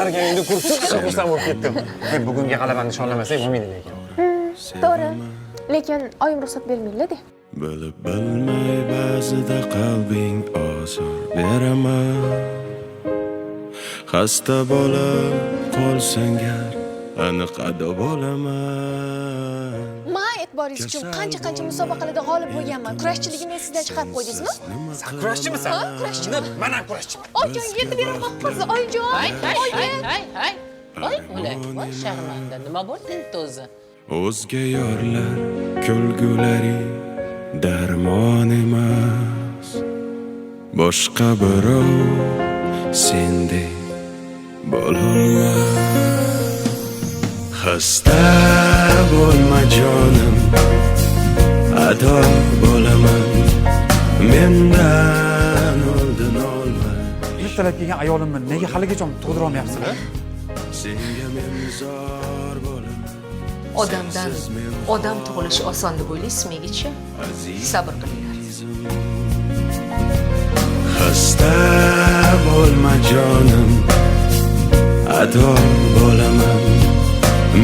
Ularga endi xursand bo'lib ketdim. Bugungi g'alabani nishonlamasak bo'lmaydi lekin. To'g'ri. Lekin oyim ruxsat bermaydi-da. Bilib bilmay ba'zida qalbing ozor beraman. Xasta bo'lib qolsang gar aniq ado bo'laman. Men e'tiboringiz uchun qancha musobaqalarda g'olib bo'lganman. Kurashchiligimni sizdan chiqarib qo'ydingizmi? Sen kurashchimisan? Ha, kurashchiman. Men ham kurashchiman. Oyijon, yetib bermoqmiz, oyijon. Hay. Voy, o'lak, voy Sharmanda, nima bo'ldi endi o'zi? O'zga yorlar kulgulari darmon emas. Boshqa birov sendek bo'lolmas. Xasta bo'lma jonim, ado bo'laman. Mendan oldin olma. Ertalab kelgan ayolimni nega haligacha tug'dira olmayapsizlar? Senga men zor bo'laman. Odamdan odam tug'ilishi oson deb o'ylaysizmi yigitcha? Sabr qilinglar. Xasta bo'lma jonim, ado bo'laman.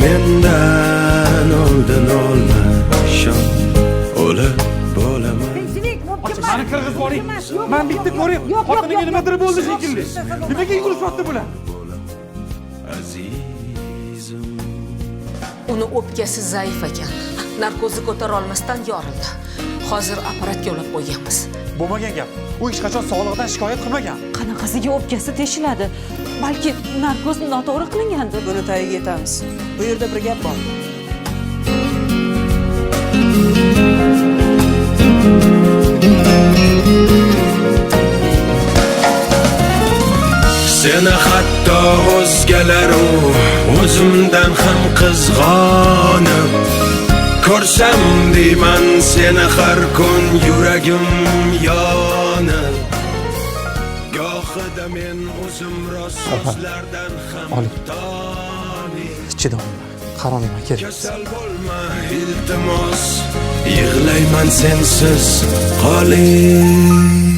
Mendan oldin olma, shon o'lib bo'laman. Mani qirg'iz boring. Men bitta ko'ray. Xotiniga nimadir bo'ldi shekilli. Nimaga yugurishyapti bular? Azizim, Uni o'pkasi zaif ekan. Narkozni ko'tara olmasdan yorildi. Hozir apparatga olib qo'yganmiz. Bo'lmagan gap. U hech qachon sog'lig'idan shikoyat qilmagan. Qanaqasiga o'pkasi teshiladi? Balki narkoz noto'g'ri qilingandir. Buni tagiga yetamiz. Bu yerda bir gap bor. seni hatto o'zgalar o'zimdan ham qizg'onib ko'rsam deyman seni har kun yuragim yonib. Gohida men o'zim rost so'zlardan ham tonib. Chidam. Qaroqman kerak. Kasal bo'lma iltimos, yig'layman sensiz qoling.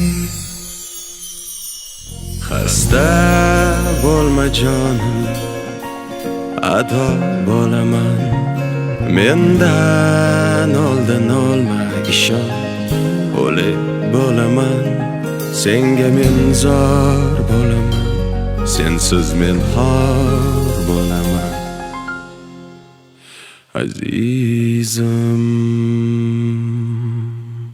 Xasta bo'lma jonim, ado bo'laman. Mendan oldin olma, ishon, o'lik bo'laman. Senga men zor bo'laman, sensiz men xor bo'laman. Azizim.